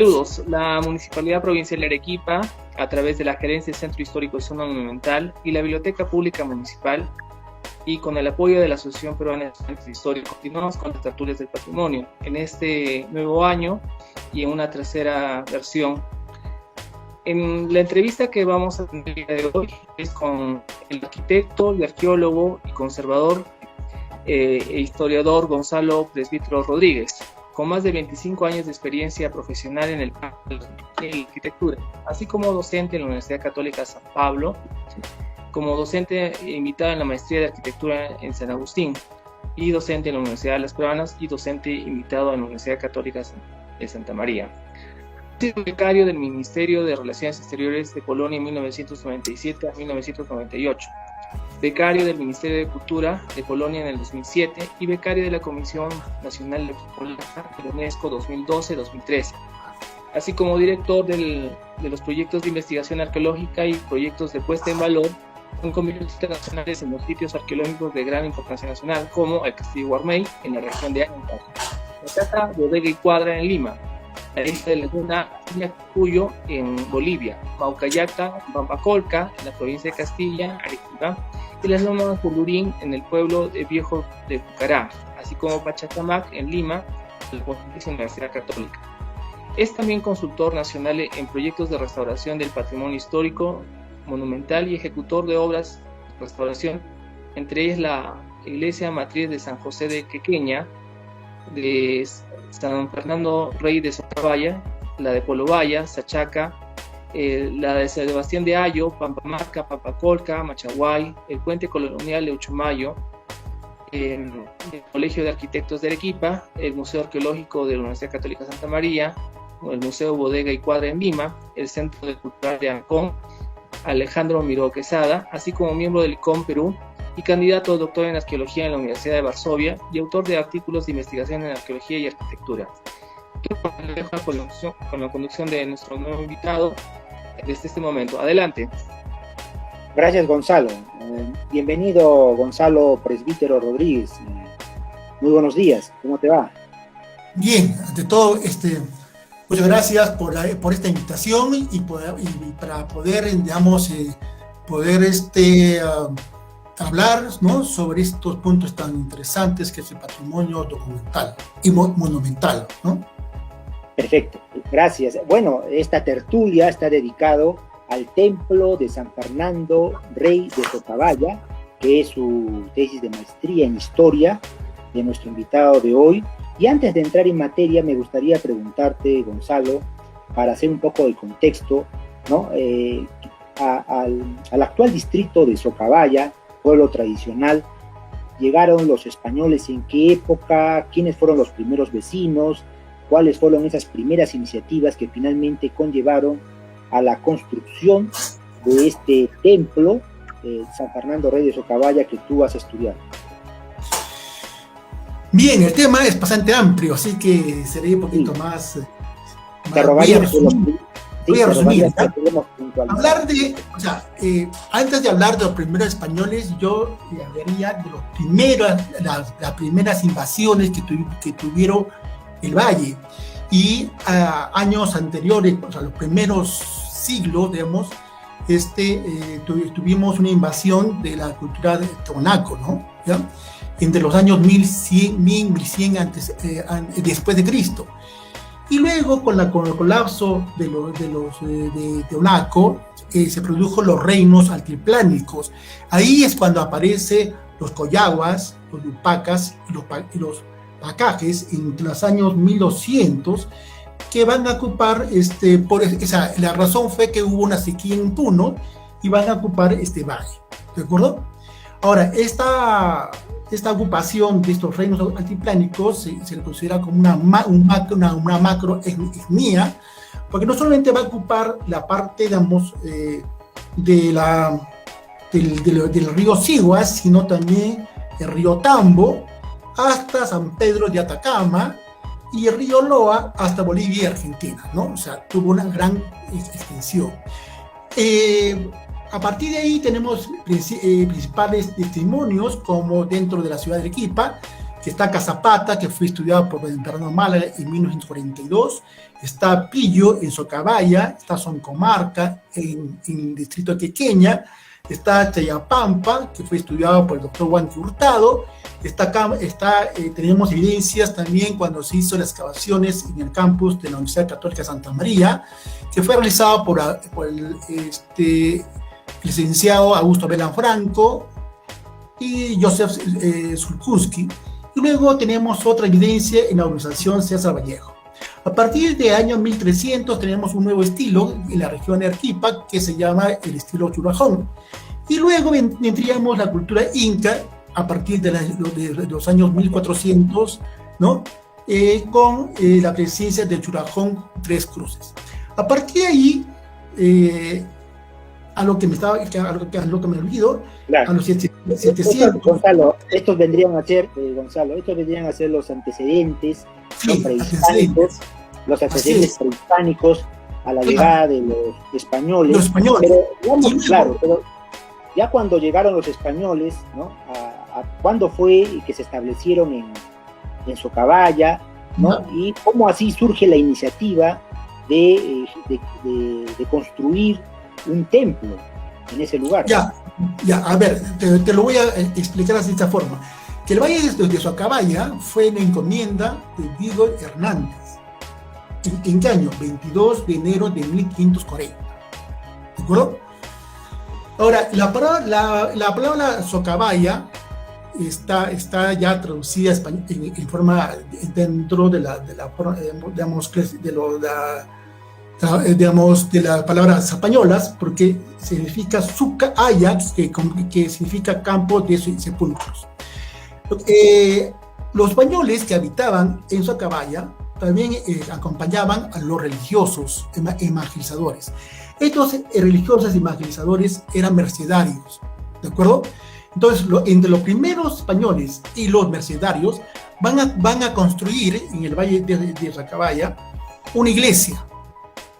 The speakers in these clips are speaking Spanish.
Saludos. La Municipalidad Provincial de Arequipa, a través de la Gerencia del Centro Histórico y Zona Monumental y la Biblioteca Pública Municipal, y con el apoyo de la Asociación Peruana de Centros Históricos, continuamos con las tertulias del patrimonio en este nuevo año y en una tercera versión. En la entrevista que vamos a tener el día de hoy es con el arquitecto, el arqueólogo y conservador e historiador Gonzalo Presbítero Rodríguez, con más de 25 años de experiencia profesional en el campo de la arquitectura, así como docente en la Universidad Católica San Pablo, como docente invitado en la Maestría de Arquitectura en San Agustín, y docente en la Universidad de las Peruanas, y docente invitado en la Universidad Católica de Santa María. Ha sido becario del Ministerio de Relaciones Exteriores de Polonia en 1997 a 1998, becario del Ministerio de Cultura de Polonia en el 2007 y becario de la Comisión Nacional de la UNESCO 2012-2013, así como director de los proyectos de investigación arqueológica y proyectos de puesta en valor con convenios internacionales en los sitios arqueológicos de gran importancia nacional, como el Castillo Guarmey en la región de Ancash, la Casa Bodega y Cuadra en Lima, la isla de Laguna Cuyo en Bolivia, Maucayacta, Pampacolca en la provincia de Castilla, Arequipa, y las lomas Pulurín en el pueblo de Viejo de Pucará, así como Pachacamac en Lima, la Pontificia Universidad Católica. Es también consultor nacional en proyectos de restauración del patrimonio histórico, monumental y ejecutor de obras de restauración, entre ellas la Iglesia Matriz de San José de Quequeña, de San Fernando Rey de Socabaya, la de Polobaya, Sachaca, la de San Sebastián de Ayo, Pampamarca, Pampacolca, Machaguay, el Puente Colonial de Uchumayo, el Colegio de Arquitectos de Arequipa, el Museo Arqueológico de la Universidad Católica Santa María, el Museo Bodega y Cuadra en Lima, el Centro de Cultural de Ancón, Alejandro Miró Quesada, así como miembro del ICOM Perú y candidato a doctor en arqueología en la Universidad de Varsovia y autor de artículos de investigación en arqueología y arquitectura. Con la conducción de nuestro nuevo invitado desde este momento. Adelante. Gracias, Gonzalo. Bienvenido, Gonzalo Presbítero Rodríguez. Muy buenos días. ¿Cómo te va? Bien, ante todo, muchas gracias por esta invitación y para poder, digamos, hablar, ¿no?, sobre estos puntos tan interesantes que es el patrimonio documental y monumental, ¿no? Perfecto, gracias. Bueno, esta tertulia está dedicado al templo de San Fernando Rey de Socabaya, que es su tesis de maestría en historia de nuestro invitado de hoy. Y antes de entrar en materia, me gustaría preguntarte, Gonzalo, para hacer un poco de contexto, ¿no?, al actual distrito de Socabaya, pueblo tradicional, ¿llegaron los españoles en qué época? ¿Quiénes fueron los primeros vecinos? ¿Cuáles fueron esas primeras iniciativas que finalmente conllevaron a la construcción de este templo, San Fernando Rey de Socabaya, que tú has estudiado? Bien, el tema es bastante amplio, así que sería un poquito más... Te rogaría voy a resumir. Hablar de, antes de hablar de los primeros españoles, yo hablaría de las primeras invasiones que tuvieron el valle. Y años anteriores, los primeros siglos, digamos, tuvimos una invasión de la cultura de Tonaco, ¿no? ¿Ya? Entre los años 1100 antes, después de Cristo. Y luego, con el colapso de Tonaco, se produjo los reinos altiplánicos. Ahí es cuando aparecen los coyaguas, los yupacas y los pacajes entre los años 1200, que van a ocupar, la razón fue que hubo una sequía en Puno y van a ocupar este valle, ¿de acuerdo? Ahora, esta ocupación de estos reinos altiplánicos se le considera como una macroetnia, porque no solamente va a ocupar la parte, digamos, del río Siguas, sino también el río Tambo, hasta San Pedro de Atacama, y el río Loa hasta Bolivia y Argentina, ¿no? O sea, tuvo una gran extensión. A partir de ahí tenemos principales testimonios, como dentro de la ciudad de Arequipa, que está Cazapata, que fue estudiado por Bernardo Málaga en 1942, está Pillo en Socabaya, está Soncomarca en el distrito de Quequeña, está Chayapampa, que fue estudiado por el doctor Huanqui Hurtado, tenemos evidencias también cuando se hizo las excavaciones en el campus de la Universidad Católica de Santa María, que fue realizado por el licenciado Augusto Belán Franco y Joseph Sulkuski. Y luego tenemos otra evidencia en la organización César Vallejo. A partir del año 1300 tenemos un nuevo estilo en la región de Arequipa que se llama el estilo Churrajón. Y luego vendríamos la cultura inca a partir de los años 1400, ¿no? Con la presencia del Churrajón Tres Cruces. A partir de ahí, a lo que me olvido, claro. A los 700. Gonzalo, estos vendrían a ser los antecedentes, sí, prehispánicos, los antecedentes prehispánicos a la llegada de los españoles. Los españoles. Pero, digamos, claro, pero ya cuando llegaron los españoles, ¿no? ¿Cuándo fue que se establecieron en Socabaya, ¿no? Y cómo así surge la iniciativa de construir un templo en ese lugar? Ya, a ver, te lo voy a explicar así de esta forma. Que el Valle de Socabaya fue una encomienda de Diego Hernández. ¿En qué año? 22 de enero de 1540. ¿De acuerdo? Ahora, la palabra Socabaya está ya traducida en forma dentro de las palabras españolas, porque significa Sucaya, que significa campo de sepulcros. Los españoles que habitaban en Socabaya también acompañaban a los religiosos evangelizadores. Estos religiosos evangelizadores eran mercedarios, ¿de acuerdo? Entonces, entre los primeros españoles y los mercedarios van a construir en el Valle de Socabaya una iglesia,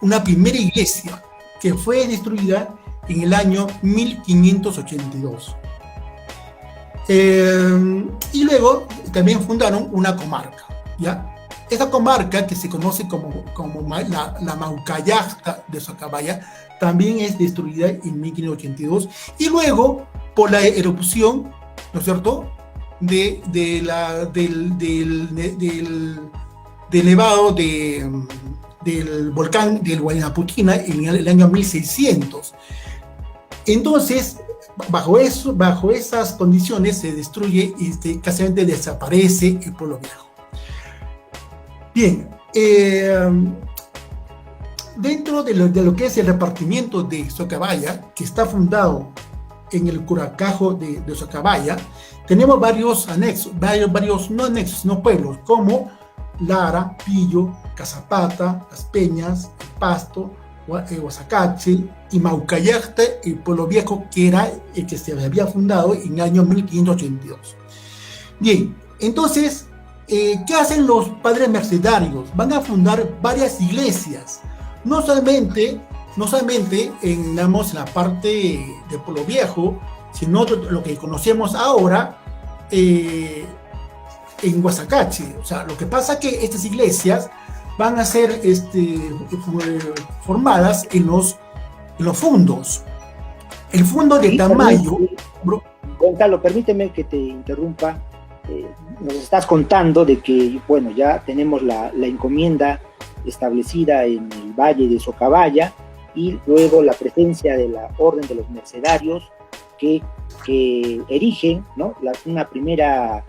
una primera iglesia que fue destruida en el año 1582. Y luego también fundaron una comarca, ¿ya? Esta comarca, que se conoce como la Maucallasta de Socabaya, también es destruida en 1582, y luego por la erupción, ¿no es cierto?, del nevado del volcán del Huaynaputina en el año 1600. Entonces, bajo esas condiciones se destruye y casi desaparece el pueblo viejo. Bien, dentro de lo que es el repartimiento de Socabaya, que está fundado en el Curacajo de Socabaya, tenemos varios anexos, varios no anexos, sino pueblos, como Lara, Pillo, Cazapata, Las Peñas, El Pasto, Huasacache y Maucallasta, el pueblo viejo, que era el que se había fundado en el año 1582. Bien, entonces, ¿qué hacen los padres mercedarios? Van a fundar varias iglesias, no solamente en la parte del pueblo viejo, sino lo que conocemos ahora en Huasacache. O sea, lo que pasa es que estas iglesias van a ser formadas en los fundos. El fundo de Tamayo. Gonzalo, permíteme que te interrumpa. Nos estás contando de que, bueno, ya tenemos la encomienda establecida en el Valle de Socabaya, y luego la presencia de la Orden de los Mercedarios que erigen, ¿no?, una primera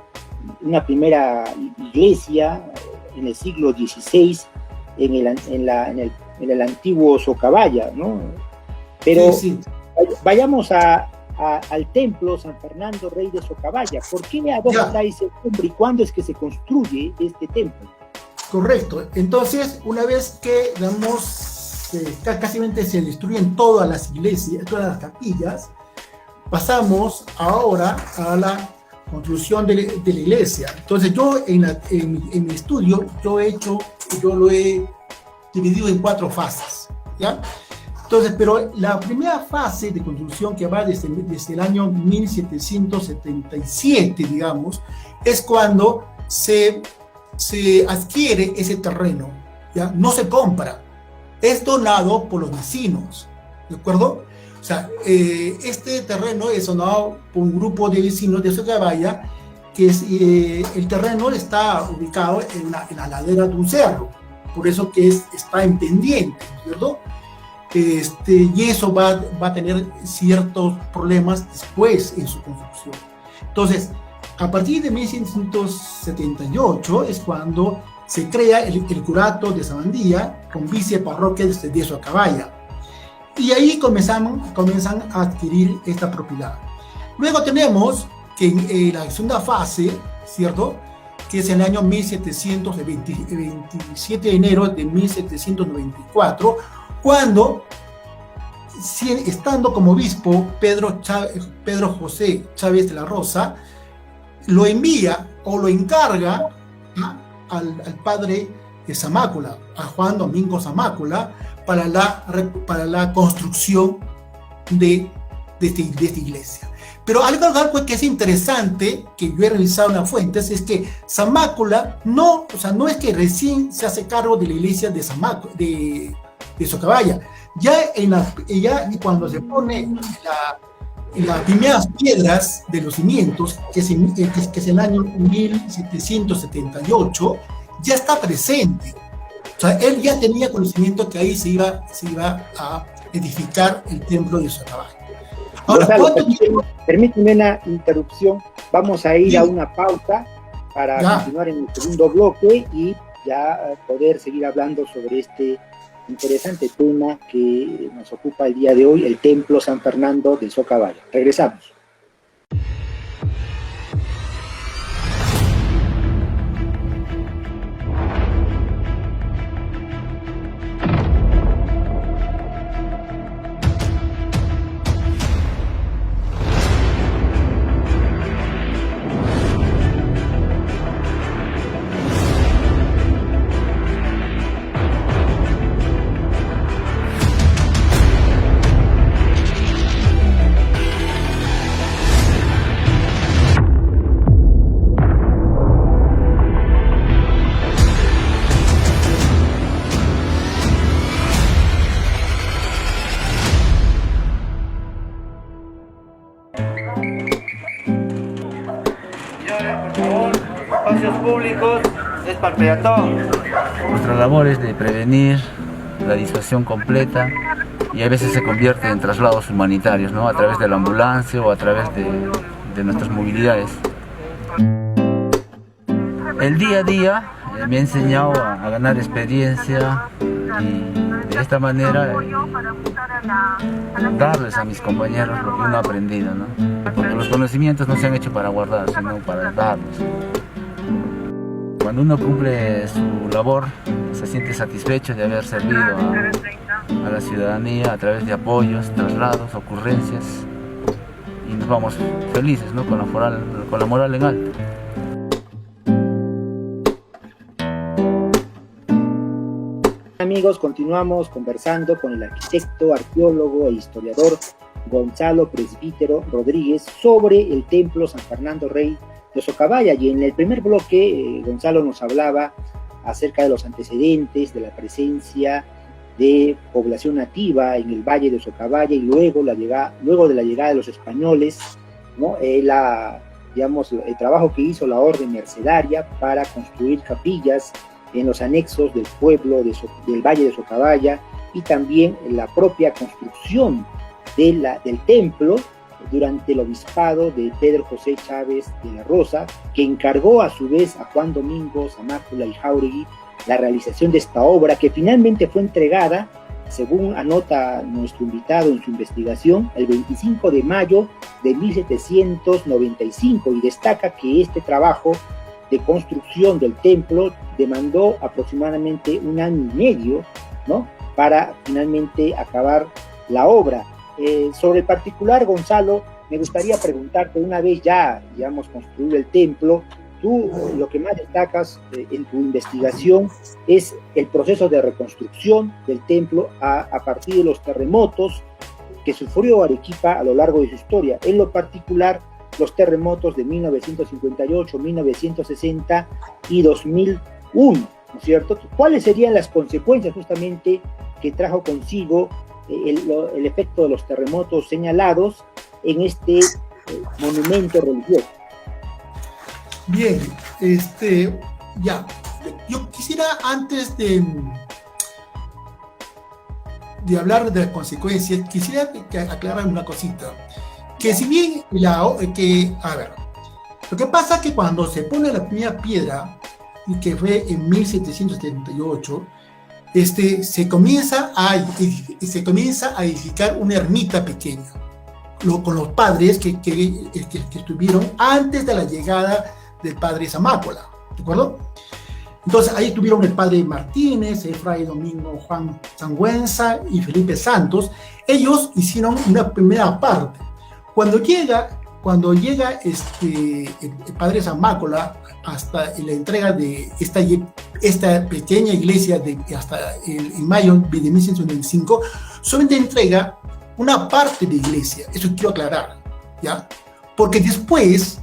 iglesia en el siglo XVI en el antiguo Socabaya, ¿no? Pero sí. Vayamos al templo San Fernando Rey de Socabaya. ¿Por qué adopta ese nombre y cuándo es que se construye este templo? Correcto. Entonces, una vez que casi se destruyen todas las iglesias, todas las capillas, pasamos ahora a la construcción de la iglesia. Entonces, yo en mi estudio, yo lo he dividido en 4 fases, ¿ya? Entonces, pero la primera fase de construcción que va desde el año 1777, digamos, es cuando se adquiere ese terreno, ¿ya? No se compra, es donado por los vecinos, ¿de acuerdo? O sea, este terreno es donado por un grupo de vecinos de Socabaya, que es, el terreno está ubicado en la ladera de un cerro, por eso que está en pendiente, ¿cierto? Y eso va a tener ciertos problemas después en su construcción. Entonces, a partir de 1678 es cuando se crea el curato de Sabandía con viceparroquia de Socabaya. Y ahí comienzan a adquirir esta propiedad. Luego tenemos que en la segunda fase, ¿cierto?, que es el año 27 de enero de 1794, cuando, estando como obispo Pedro José Chávez de la Rosa, lo envía o lo encarga al padre de Zamácula, a Juan Domingo Zamácula, para la construcción de esta iglesia. Pero algo que es interesante, que yo he revisado en las fuentes, es que Zamácula no es que recién se hace cargo de la iglesia de Socabaya. Ya cuando se pone las primeras piedras de los cimientos, que es el año 1778, ya está presente. O sea, él ya tenía conocimiento que ahí se iba a edificar el templo de Socabaya. Ahora, permíteme una interrupción. Vamos a ir a una pausa para continuar en el segundo bloque y ya poder seguir hablando sobre este interesante tema que nos ocupa el día de hoy, el Templo San Fernando de Socabaya. Regresamos. Públicos es para el peatón. Nuestra labor es de prevenir la disuasión completa y a veces se convierte en traslados humanitarios, ¿no? A través de la ambulancia o a través de nuestras movilidades. El día a día me ha enseñado a ganar experiencia y de esta manera darles a mis compañeros lo que uno ha aprendido, ¿no? Porque los conocimientos no se han hecho para guardar, sino para darlos. Cuando uno cumple su labor, se siente satisfecho de haber servido a la ciudadanía a través de apoyos, traslados, ocurrencias, y nos vamos felices, ¿no? Con la moral en alto. Amigos, continuamos conversando con el arquitecto, arqueólogo e historiador Gonzalo Presbítero Rodríguez sobre el Templo San Fernando Rey de Socabaya. Y en el primer bloque, Gonzalo nos hablaba acerca de los antecedentes, de la presencia de población nativa en el Valle de Socabaya y luego de la llegada de los españoles, ¿no? El trabajo que hizo la orden mercedaria para construir capillas en los anexos del pueblo del Valle de Socabaya, y también la propia construcción del templo durante el obispado de Pedro José Chávez de la Rosa, que encargó a su vez a Juan Domingo Zamácula y Jáuregui la realización de esta obra, que finalmente fue entregada, según anota nuestro invitado en su investigación, el 25 de mayo de 1795, y destaca que este trabajo de construcción del templo demandó aproximadamente 1 año y medio, ¿no?, para finalmente acabar la obra. Sobre el particular, Gonzalo, me gustaría preguntarte, una vez ya, digamos, construido el templo, tú lo que más destacas en tu investigación es el proceso de reconstrucción del templo a partir de los terremotos que sufrió Arequipa a lo largo de su historia, en lo particular los terremotos de 1958, 1960 y 2001, ¿no es cierto? ¿Cuáles serían las consecuencias justamente que trajo consigo el efecto de los terremotos señalados en este monumento religioso? Bien, ya. Yo quisiera, antes de hablar de las consecuencias, quisiera aclarar una cosita. Que si bien, lo que pasa es que cuando se pone la primera piedra, y que fue en 1778, se comienza a edificar una ermita pequeña, con los padres que estuvieron antes de la llegada del padre Zamácola, ¿de acuerdo? Entonces ahí estuvieron el padre Martínez, el fray Domingo Juan Sangüenza y Felipe Santos. Ellos hicieron una primera parte. Cuando llega el padre Zamácola hasta la entrega de esta pequeña iglesia hasta en mayo de 1995, solamente entrega una parte de iglesia. Eso quiero aclarar, ¿ya? Porque después,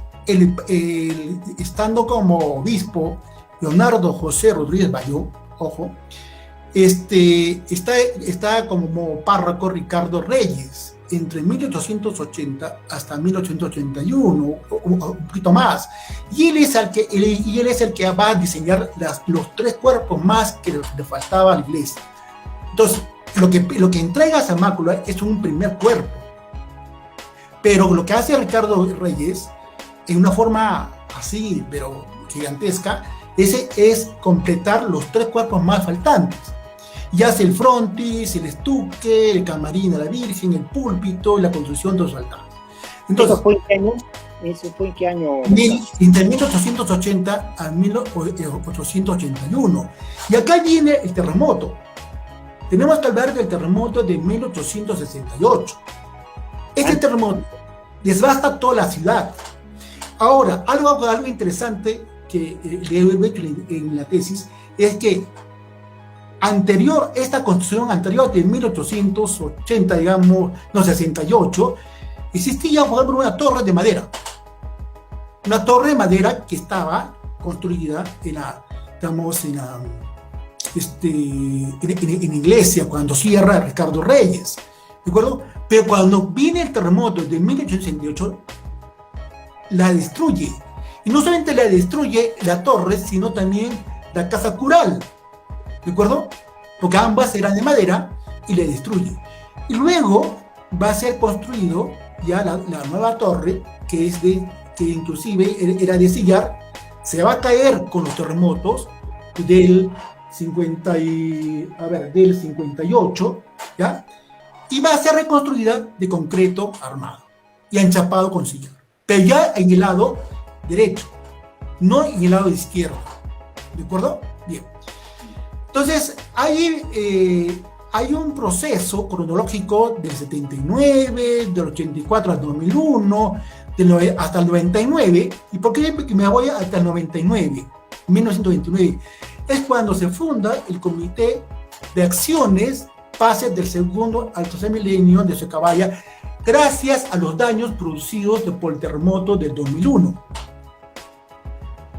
estando como obispo, Leonardo José Rodríguez Bayó, ojo, está como párroco Ricardo Reyes, entre 1880 hasta 1881, un poquito más. Y él es el que va a diseñar los 3 cuerpos más que le faltaba a la iglesia. Entonces, lo que entrega Zamácola es un primer cuerpo. Pero lo que hace Ricardo Reyes, en una forma así, pero gigantesca, es completar los 3 cuerpos más faltantes. Y hace el frontis, el estuque, el camarín a la Virgen, el púlpito y la construcción de los altares. Entonces, ¿Eso fue en qué año? Entre 1880 a 1881. Y acá viene el terremoto. Tenemos que hablar del terremoto de 1868. Este terremoto desbasta toda la ciudad. Ahora, algo interesante que le he hecho en la tesis es que esta construcción anterior de 1880, 68, existía, por ejemplo, una torre de madera. Una torre de madera que estaba construida en iglesia, cuando cierra Ricardo Reyes, ¿de acuerdo? Pero cuando viene el terremoto de 1868, la destruye. Y no solamente la destruye la torre, sino también la casa cural, ¿de acuerdo? Porque ambas eran de madera y la destruye. Y luego va a ser construido ya la nueva torre, que inclusive era de sillar. Se va a caer con los terremotos del 58, ¿ya? Y va a ser reconstruida de concreto armado y enchapado con sillar. Pero ya en el lado derecho, no en el lado izquierdo, ¿de acuerdo? Bien. Entonces, hay un proceso cronológico del 79, del 84 al 2001, hasta el 99. ¿Y por qué me voy hasta el 99? 1929. Es cuando se funda el Comité de Acciones Paces del segundo al tercer milenio de Socabaya, gracias a los daños producidos por el terremoto del 2001,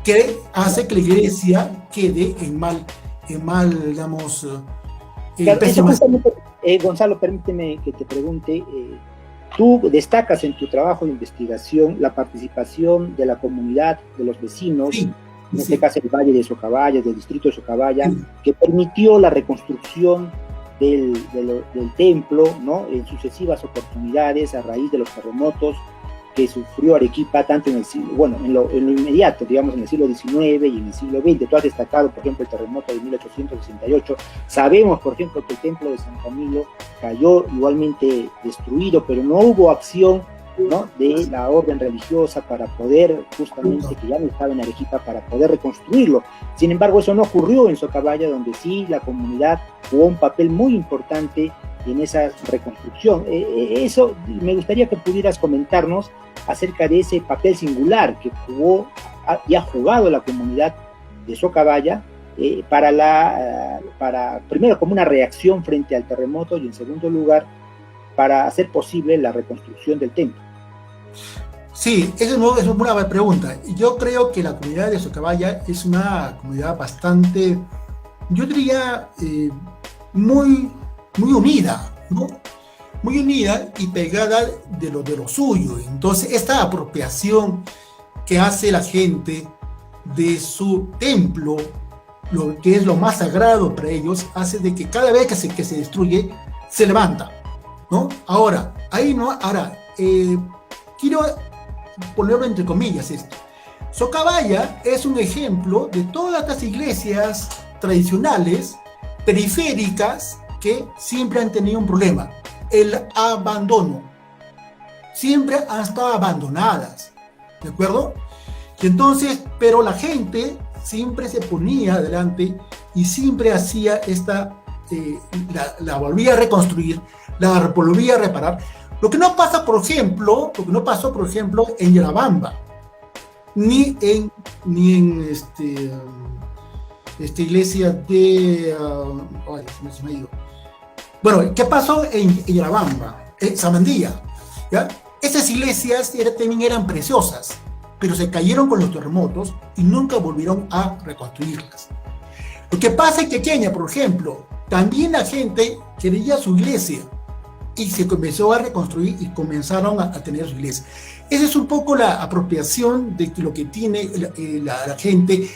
que hace que la iglesia quede en mal, digamos, Gonzalo, permíteme que te pregunte, tú destacas en tu trabajo de investigación la participación de la comunidad, de los vecinos, sí, en este caso el Valle de Socabaya, del distrito de Socabaya, sí, que permitió la reconstrucción del templo, ¿no?, en sucesivas oportunidades a raíz de los terremotos que sufrió Arequipa, tanto en lo inmediato, digamos, en el siglo XIX y en el siglo XX. Tú has destacado, por ejemplo, el terremoto de 1868. Sabemos, por ejemplo, que el templo de San Camilo cayó igualmente destruido, pero no hubo acción, ¿no?, de la orden religiosa para poder, justamente, que ya no estaba en Arequipa, para poder reconstruirlo. Sin embargo, eso no ocurrió en Socabaya, donde sí la comunidad jugó un papel muy importante en esa reconstrucción. Eso me gustaría que pudieras comentarnos acerca de ese papel singular que jugó y ha jugado la comunidad de Socabaya para primero como una reacción frente al terremoto y en segundo lugar para hacer posible la reconstrucción del templo. Sí, esa es una buena pregunta. Yo creo que la comunidad de Socabaya es una comunidad bastante, yo diría, muy unida, ¿no? Muy unida y pegada de lo suyo. Entonces, esta apropiación que hace la gente de su templo, lo que es lo más sagrado para ellos, hace de que cada vez que se destruye, se levanta, ¿no? Ahora, quiero ponerlo entre comillas esto. Socabaya es un ejemplo de todas las iglesias tradicionales, periféricas, que siempre han tenido un problema, el abandono. Siempre han estado abandonadas, ¿de acuerdo? Y entonces, pero la gente siempre se ponía adelante y siempre hacía la volvía a reconstruir, la volvía a reparar. Lo que no pasó, por ejemplo, en Yarabamba, ni en esta iglesia de... se me ha ido. Bueno, ¿qué pasó en Yarabamba? En Samandía, ¿ya? Esas iglesias también eran preciosas, pero se cayeron con los terremotos y nunca volvieron a reconstruirlas. Lo que pasa en Quequeña, por ejemplo, también la gente quería su iglesia y se comenzó a reconstruir y comenzaron a tener su iglesia. Esa es un poco la apropiación de lo que tiene la gente.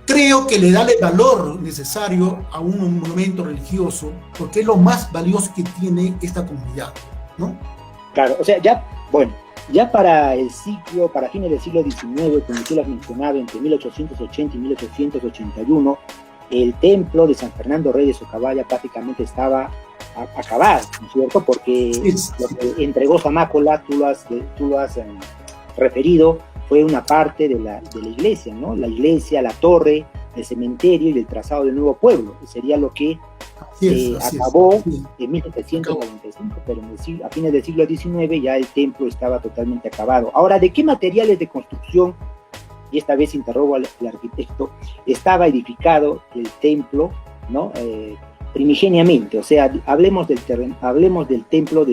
Creo que le da el valor necesario a un monumento religioso, porque es lo más valioso que tiene esta comunidad, ¿no? Claro, o sea, ya para fines del siglo XIX, como tú lo has mencionado, entre 1880 y 1881, el templo de San Fernando Rey de Socabaya prácticamente estaba acabado, ¿no es cierto? Porque lo que entregó Zamácola, tú lo has referido, fue una parte de la iglesia, ¿no? La iglesia, la torre, el cementerio y el trazado del nuevo pueblo. Sería lo que acabó en 1795, pero a fines del siglo XIX ya el templo estaba totalmente acabado. Ahora, ¿de qué materiales de construcción, y esta vez interrogo al arquitecto, estaba edificado el templo, ¿no? Primigeniamente? O sea, hablemos del templo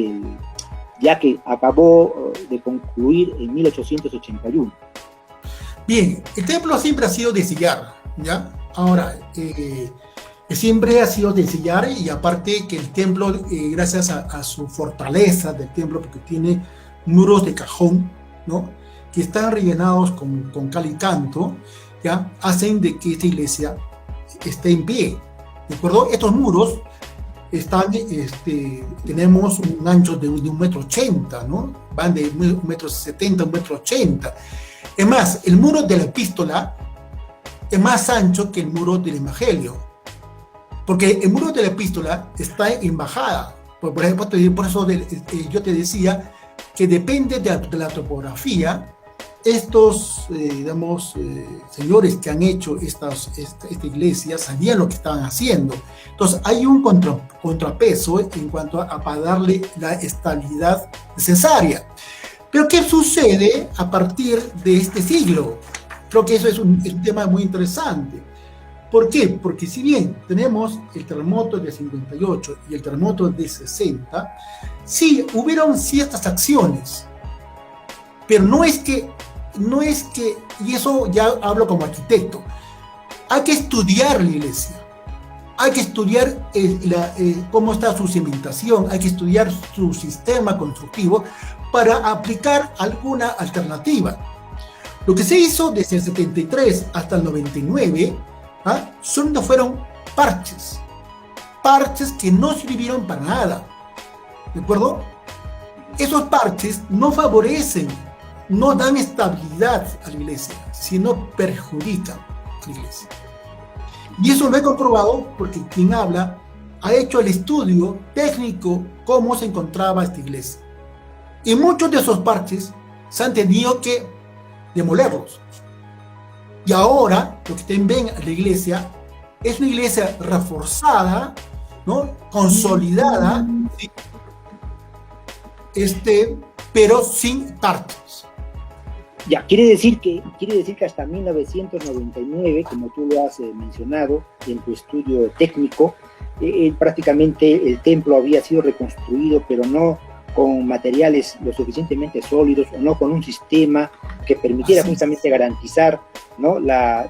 ya que acabó de concluir en 1881. Bien, el templo siempre ha sido de sillar, ¿ya? Ahora, siempre ha sido de sillar, y aparte que el templo, gracias a su fortaleza del templo, porque tiene muros de cajón, ¿no?, que están rellenados con cal y canto, ¿ya?, hacen de que esta iglesia esté en pie, ¿de acuerdo? Estos muros tenemos un ancho de 1,80 m, ¿no? Van de 1,70 m, 1,80 m. Es más, el muro de la epístola es más ancho que el muro del evangelio, porque el muro de la epístola está en bajada. Por eso yo te decía que depende de la topografía. Estos, señores que han hecho esta iglesia sabían lo que estaban haciendo. Entonces hay un contrapeso en cuanto a darle la estabilidad necesaria. Pero ¿qué sucede a partir de este siglo? Creo que eso es un tema muy interesante. ¿Por qué? Porque si bien tenemos el terremoto de 58 y el terremoto de 60, sí hubieron ciertas acciones, pero no es que, y eso ya hablo como arquitecto, hay que estudiar la iglesia, hay que estudiar cómo está su cimentación, hay que estudiar su sistema constructivo para aplicar alguna alternativa. Lo que se hizo desde el 73 hasta el 99 fueron parches que no sirvieron para nada, ¿de acuerdo? Esos parches no favorecen, no dan estabilidad a la iglesia, sino perjudican a la iglesia. Y eso lo he comprobado porque quien habla ha hecho el estudio técnico cómo se encontraba esta iglesia. Y muchos de esos parches se han tenido que demolerlos. Y ahora lo que ustedes ven en la iglesia es una iglesia reforzada, ¿no? Consolidada, ¿sí? Pero sin párticos. Ya, quiere decir que hasta 1999, como tú lo has mencionado en tu estudio técnico, prácticamente el templo había sido reconstruido, pero no con materiales lo suficientemente sólidos, o no con un sistema que permitiera justamente garantizar, ¿no? la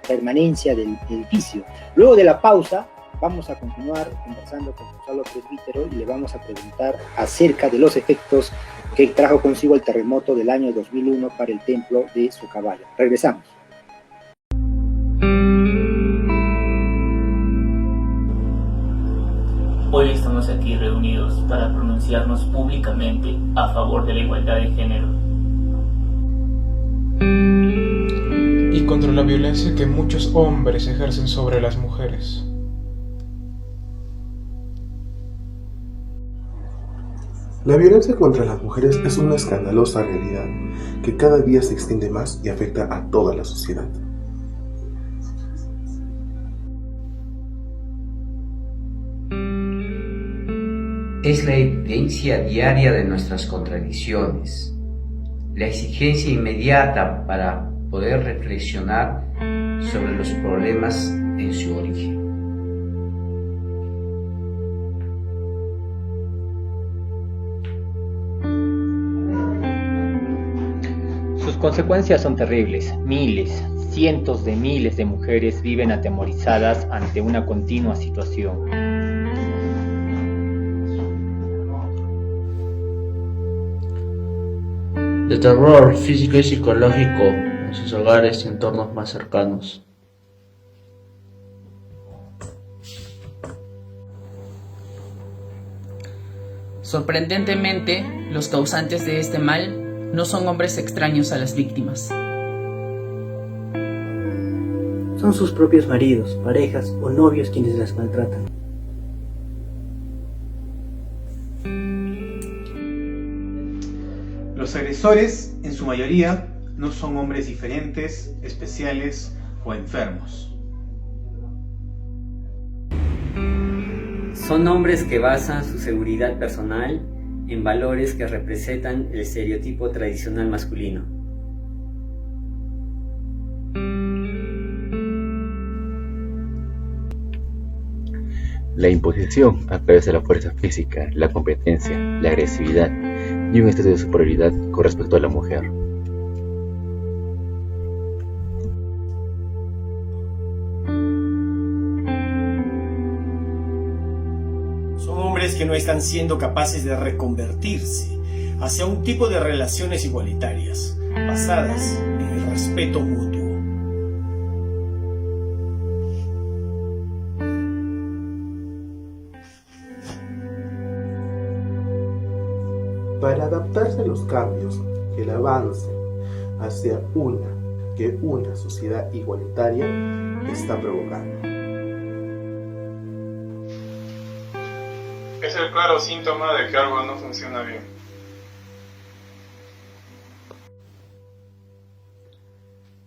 permanencia del edificio. Luego de la pausa, vamos a continuar conversando con Gonzalo Presbítero y le vamos a preguntar acerca de los efectos que trajo consigo el terremoto del año 2001 para el templo de Socabaya. Regresamos. Hoy estamos aquí reunidos para pronunciarnos públicamente a favor de la igualdad de género. Y contra la violencia que muchos hombres ejercen sobre las mujeres. La violencia contra las mujeres es una escandalosa realidad que cada día se extiende más y afecta a toda la sociedad. Es la evidencia diaria de nuestras contradicciones, la exigencia inmediata para poder reflexionar sobre los problemas en su origen. Sus consecuencias son terribles. Miles, cientos de miles de mujeres viven atemorizadas ante una continua situación. De terror físico y psicológico en sus hogares y entornos más cercanos. Sorprendentemente, los causantes de este mal no son hombres extraños a las víctimas. Son sus propios maridos, parejas o novios quienes las maltratan. Los agresores, en su mayoría, no son hombres diferentes, especiales o enfermos. Son hombres que basan su seguridad personal en valores que representan el estereotipo tradicional masculino. La imposición a través de la fuerza física, la competencia, la agresividad y un estado de superioridad con respecto a la mujer. Son hombres que no están siendo capaces de reconvertirse hacia un tipo de relaciones igualitarias, basadas en el respeto mutuo. Para adaptarse a los cambios que el avance hacia una sociedad igualitaria está provocando. Es el claro síntoma de que algo no funciona bien.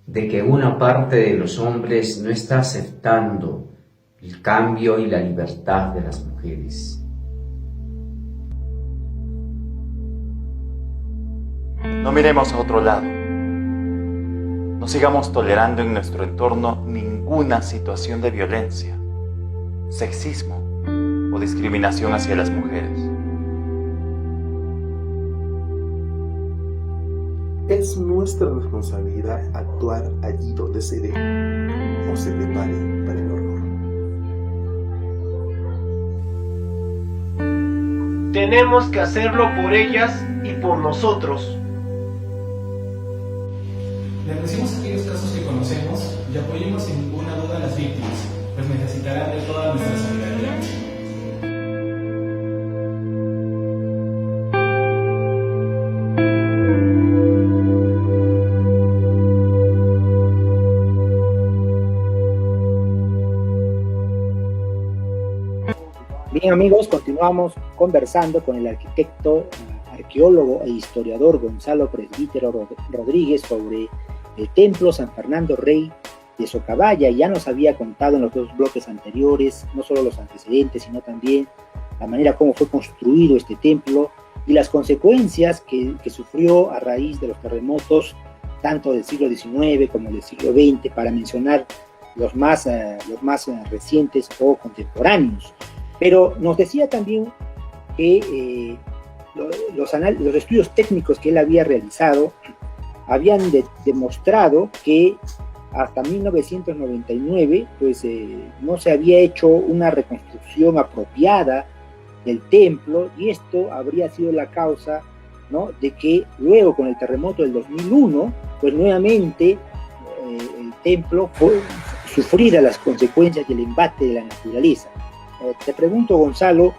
De que una parte de los hombres no está aceptando el cambio y la libertad de las mujeres. No miremos a otro lado. No sigamos tolerando en nuestro entorno ninguna situación de violencia, sexismo o discriminación hacia las mujeres. Es nuestra responsabilidad actuar allí donde se dé o se prepare para el horror. Tenemos que hacerlo por ellas y por nosotros. Le agradecemos aquellos casos que conocemos y apoyemos sin ninguna duda a las víctimas, pues necesitarán de toda nuestra solidaridad. Bien, amigos, continuamos conversando con el arquitecto, arqueólogo e historiador Gonzalo Presbítero Rodríguez sobre el templo San Fernando Rey de Socabaya. Ya nos había contado en los dos bloques anteriores, no solo los antecedentes, sino también la manera como fue construido este templo y las consecuencias que sufrió a raíz de los terremotos, tanto del siglo XIX como del siglo XX, para mencionar los más recientes o contemporáneos. Pero nos decía también que los estudios técnicos que él había realizado habían demostrado que hasta 1999 pues, no se había hecho una reconstrucción apropiada del templo, y esto habría sido la causa, ¿no?, de que luego con el terremoto del 2001 pues nuevamente el templo sufriera las consecuencias del embate de la naturaleza. Te pregunto, Gonzalo,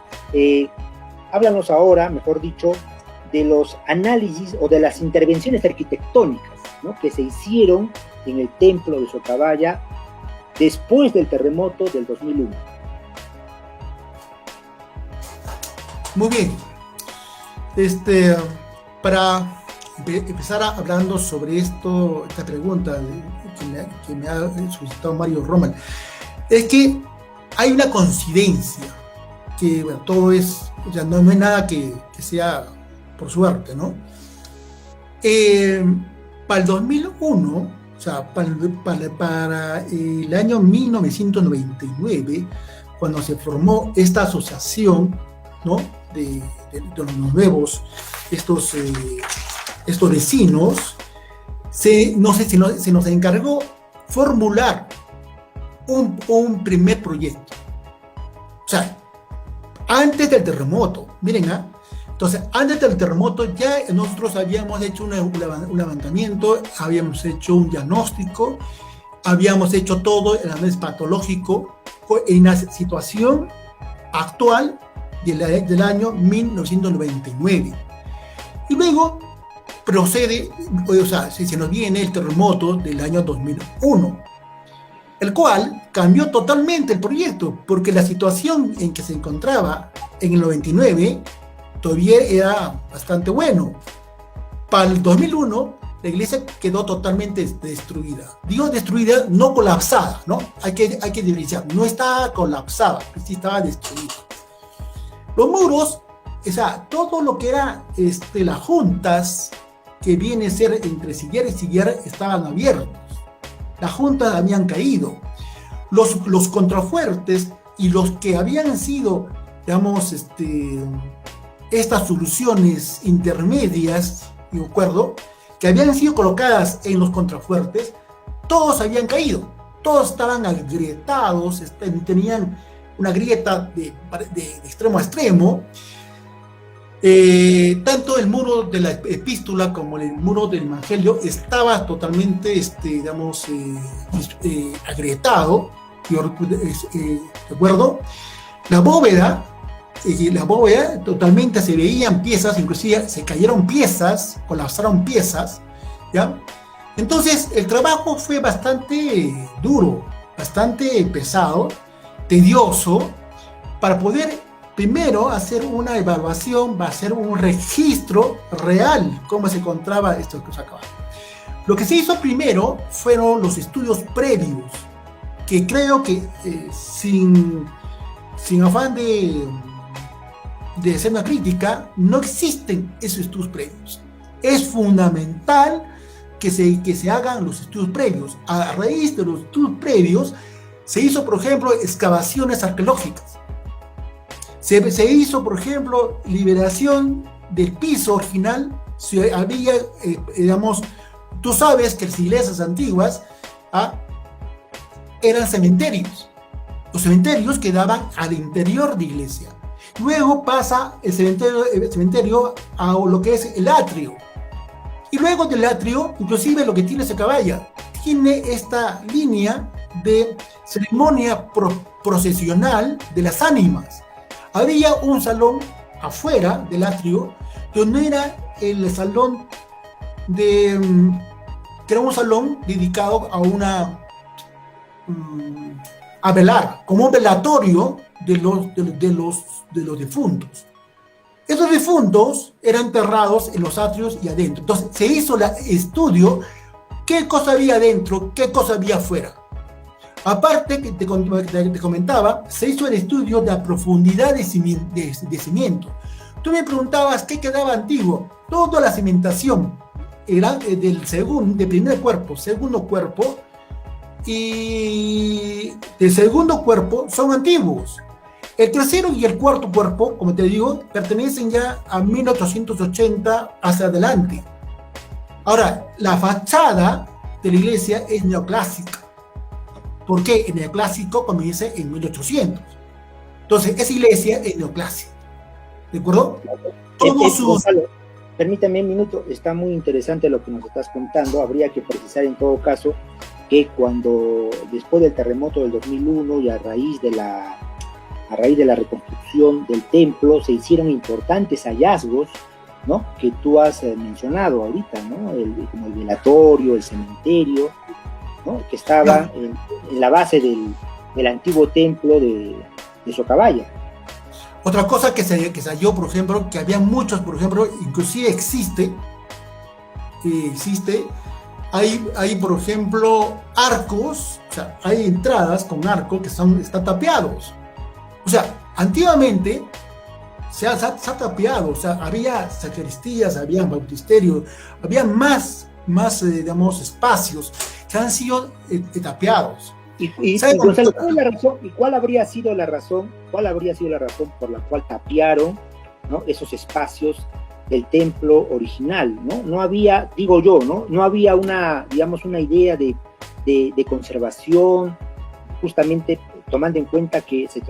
háblanos ahora, mejor dicho, de los análisis o de las intervenciones arquitectónicas, ¿no?, que se hicieron en el templo de Socabaya después del terremoto del 2001. Muy bien. Para empezar hablando sobre esta pregunta que me ha solicitado Mario Roman, es que hay una coincidencia, que bueno, todo es, o sea, no hay nada que sea por suerte, ¿no? Para el 2001, o sea, para el año 1999, cuando se formó esta asociación, ¿no?, de los nuevos, estos vecinos, se nos encargó formular un primer proyecto. O sea, antes del terremoto, miren, entonces, antes del terremoto ya nosotros habíamos hecho un levantamiento, habíamos hecho un diagnóstico, habíamos hecho todo el análisis patológico en la situación actual del año 1999. Y luego procede, o sea, se nos viene el terremoto del año 2001, el cual cambió totalmente el proyecto, porque la situación en que se encontraba en el 99 todavía era bastante bueno. Para el 2001, la iglesia quedó totalmente destruida. Digo destruida, no colapsada, ¿no? Hay que diferenciar. No estaba colapsada, sí estaba destruida. Los muros, o sea, todo lo que era las juntas que viene a ser entre sillar y sillar estaban abiertos. Las juntas habían caído. Los contrafuertes y los que habían sido, digamos, estas soluciones intermedias, de acuerdo, que habían sido colocadas en los contrafuertes, todos habían caído, todos estaban agrietados, tenían una grieta de extremo a extremo. Tanto el muro de la epístola como el muro del evangelio estaba totalmente, agrietado, ¿de acuerdo? La bóveda totalmente se veían piezas, inclusive se cayeron piezas, colapsaron piezas, ¿ya? Entonces el trabajo fue bastante duro, bastante pesado, tedioso, para poder primero hacer una evaluación, va a hacer un registro real, cómo se encontraba esto que se acaba. Lo que se hizo primero fueron los estudios previos, que creo que sin afán de hacer una crítica, no existen esos estudios previos. Es fundamental que se hagan los estudios previos. A raíz de los estudios previos, se hizo, por ejemplo, excavaciones arqueológicas. Se hizo, por ejemplo, liberación del piso original. Había, digamos, tú sabes que las iglesias antiguas eran cementerios. Los cementerios quedaban al interior de iglesia. Luego pasa el cementerio a lo que es el atrio. Y luego del atrio, inclusive lo que tiene Socabaya, tiene esta línea de ceremonia procesional de las ánimas. Había un salón afuera del atrio, donde era el salón que era un salón dedicado a velar, como un velatorio de los difuntos. Esos difuntos eran enterrados en los atrios y adentro. Entonces se hizo el estudio, qué cosa había adentro, qué cosa había afuera. Aparte, que te comentaba, se hizo el estudio de la profundidad de cimiento. Tú me preguntabas qué quedaba antiguo. Toda la cimentación era del primer cuerpo, segundo cuerpo, y del segundo cuerpo son antiguos. El tercero y el cuarto cuerpo, como te digo, pertenecen ya a 1880 hacia adelante. Ahora, la fachada de la iglesia es neoclásica. ¿Por qué? El neoclásico comienza en 1800. Entonces, esa iglesia es neoclásica. ¿De acuerdo? Gonzalo, permítame un minuto, está muy interesante lo que nos estás contando. Habría que precisar en todo caso que después del terremoto del 2001 y a raíz de la reconstrucción del templo, se hicieron importantes hallazgos, ¿no?, que tú has mencionado ahorita, ¿no?, como el velatorio, el cementerio, ¿no?, que estaba en la base del antiguo templo de Socabaya. Otra cosa que se halló, por ejemplo, que había muchos, por ejemplo, inclusive existe, hay por ejemplo arcos, o sea, hay entradas con arco que están tapiados. O sea, antiguamente se ha tapiado, o sea, había sacristías, había bautisterios, había más digamos, espacios que han sido tapiados. Gonzalo, ¿cuál habría sido la razón por la cual tapiaron, ¿no?, esos espacios del templo original, ¿no? No había, digo yo, no había una idea de conservación, justamente tomando en cuenta que se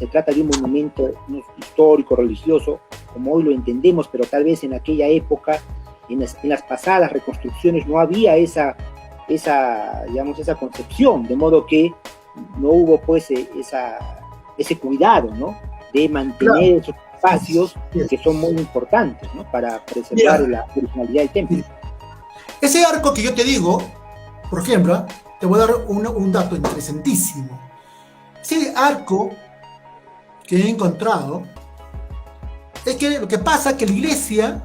trata de un monumento histórico, religioso, como hoy lo entendemos, pero tal vez en aquella época, en las pasadas reconstrucciones, no había esa concepción, de modo que no hubo pues ese cuidado, ¿no?, de mantener esos espacios que son muy importantes, ¿no?, para preservar la originalidad del templo. Ese arco que yo te digo, por ejemplo, te voy a dar un dato interesantísimo. Ese arco que he encontrado es que lo que pasa es que la iglesia,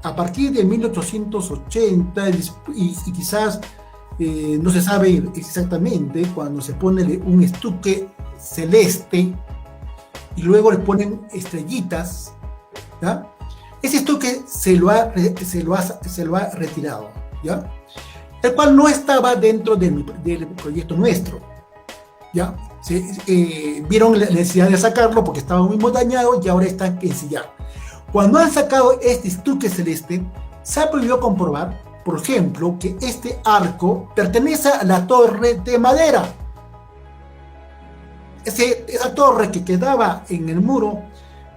a partir de 1880 y quizás no se sabe exactamente, cuando se pone un estuque celeste y luego le ponen estrellitas, ¿ya?, ese estuque se lo ha retirado, ¿ya?, el cual no estaba dentro del proyecto nuestro, ¿ya? Vieron la necesidad de sacarlo porque estaba muy dañado y ahora está en sillar. Cuando han sacado este estuque celeste, se ha podido comprobar, por ejemplo, que este arco pertenece a la torre de madera. Esa torre que quedaba en el muro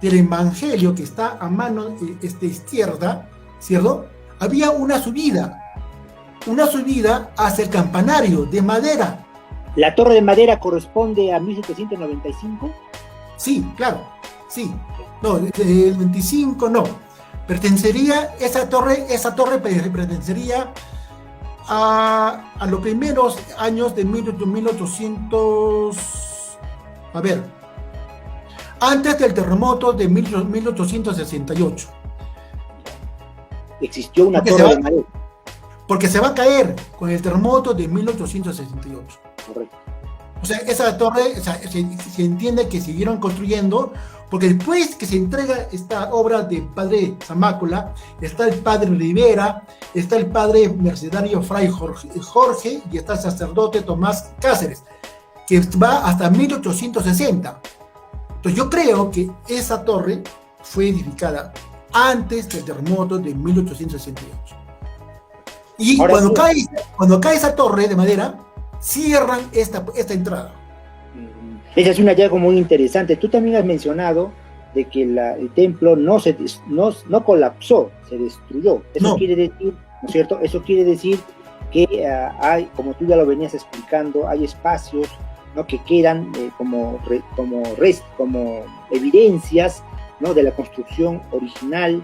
del Evangelio, que está a mano izquierda, ¿cierto?, había una subida hacia el campanario de madera. ¿La torre de madera corresponde a 1795? Sí, claro, sí. No, el 25 no. Esa torre pertenecería a los primeros años de 1800. A ver, antes del terremoto de 1868. Existió una torre de madera. Porque se va a caer con el terremoto de 1868. Correcto. O sea, esa torre, o sea, se entiende que siguieron construyendo, porque después que se entrega esta obra de padre Zamácola, está el padre Rivera, está el padre mercedario Fray Jorge y está el sacerdote Tomás Cáceres, que va hasta 1860. Entonces yo creo que esa torre fue edificada antes del terremoto de 1868. Y ahora, cuando cae esa torre de madera, cierran esta entrada. Ese es un hallazgo muy interesante. Tú también has mencionado de que el templo no colapsó, se destruyó. Eso quiere decir, ¿no es cierto? Eso quiere decir que hay, como tú ya lo venías explicando, hay espacios, ¿no?, que quedan como evidencias, ¿no?, de la construcción original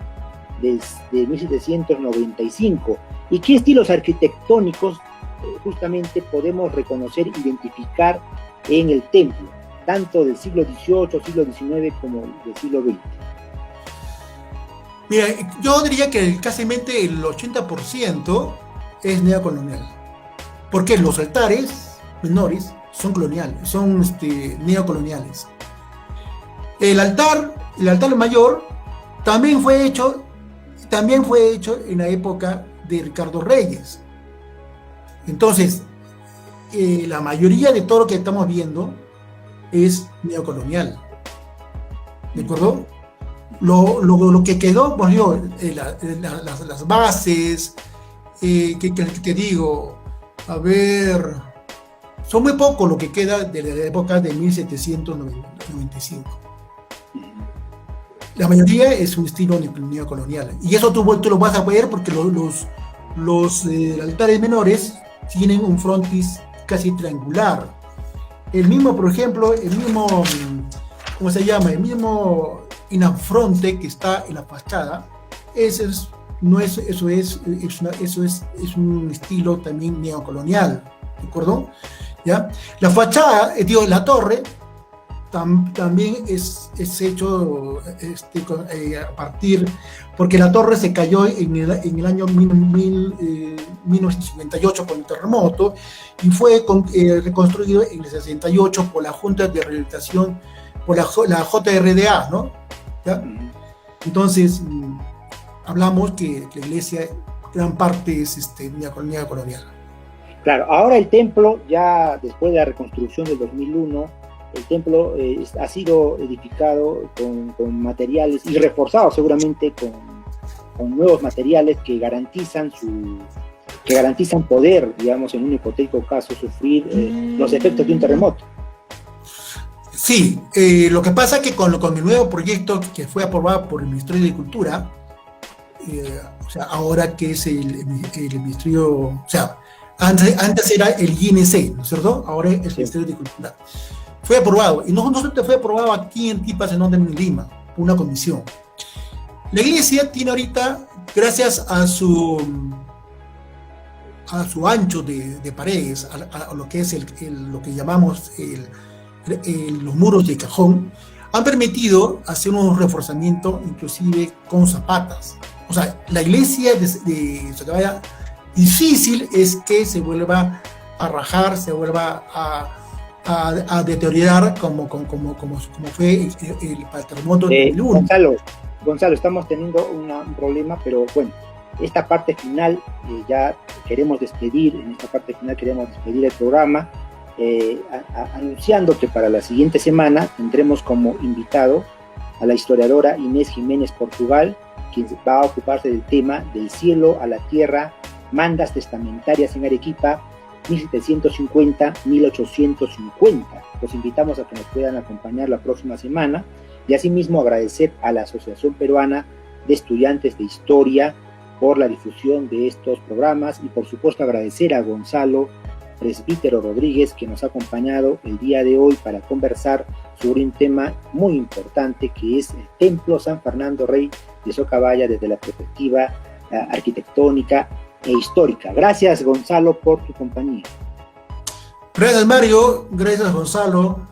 de 1795. ¿Y qué estilos arquitectónicos justamente podemos reconocer, identificar en el templo, tanto del siglo XVIII, siglo XIX como del siglo XX? Mira, yo diría que casi el 80% es neocolonial, porque los altares menores son coloniales, son neocoloniales. El altar mayor también fue hecho en la época de Ricardo Reyes. Entonces, la mayoría de todo lo que estamos viendo es neocolonial. ¿De acuerdo? Lo que quedó, pues yo, las bases, que digo, a ver, son muy poco lo que queda de la época de 1795. La mayoría es un estilo neocolonial. Y eso tú lo vas a ver porque los altares menores tienen un frontis casi triangular. El mismo, por ejemplo, ¿cómo se llama? El mismo inafronte que está en la fachada, eso es un estilo también neocolonial, ¿de acuerdo? ¿Ya? La fachada, la torre, también es hecho a partir, porque la torre se cayó en el año 1958 por el terremoto y fue reconstruido en el 68 por la Junta de Rehabilitación, por la JRDA, ¿no? ¿Ya? Entonces, hablamos que la iglesia, gran parte es neocolonial. Claro, ahora el templo, ya después de la reconstrucción del 2001, el templo ha sido edificado con materiales y reforzado seguramente con nuevos materiales que garantizan poder, digamos, en un hipotético caso, sufrir los efectos de un terremoto. Sí, lo que pasa es que con el nuevo proyecto que fue aprobado por el Ministerio de Cultura, o sea, ahora que es el Ministerio, o sea, antes era el INC, ¿no es cierto? Ahora es el Ministerio de Cultura. Fue aprobado, y no solamente fue aprobado aquí en Tipas, en Lima, por una comisión. La iglesia tiene ahorita, gracias a su ancho de paredes, a lo que es lo que llamamos los muros de cajón, han permitido hacer un reforzamiento inclusive con zapatas. O sea, la iglesia de Socabaya, difícil es que se vuelva a rajar, se vuelva a deteriorar como fue el terremoto del 2001. Gonzalo, estamos teniendo un problema, pero bueno, esta parte final ya queremos despedir, el programa, anunciando que para la siguiente semana tendremos como invitado a la historiadora Inés Jiménez Portugal, quien va a ocuparse del tema del cielo a la tierra, mandas testamentarias en Arequipa, 1750-1850. Los invitamos a que nos puedan acompañar la próxima semana y asimismo agradecer a la Asociación Peruana de Estudiantes de Historia por la difusión de estos programas y por supuesto agradecer a Gonzalo Presbítero Rodríguez, que nos ha acompañado el día de hoy para conversar sobre un tema muy importante que es el Templo San Fernando Rey de Socabaya desde la perspectiva arquitectónica e histórica. Gracias, Gonzalo, por tu compañía. Gracias, Mario. Gracias, Gonzalo,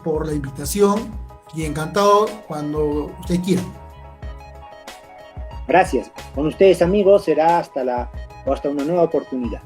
por la invitación y encantado cuando usted quiera. Gracias. Con ustedes, amigos, será hasta una nueva oportunidad.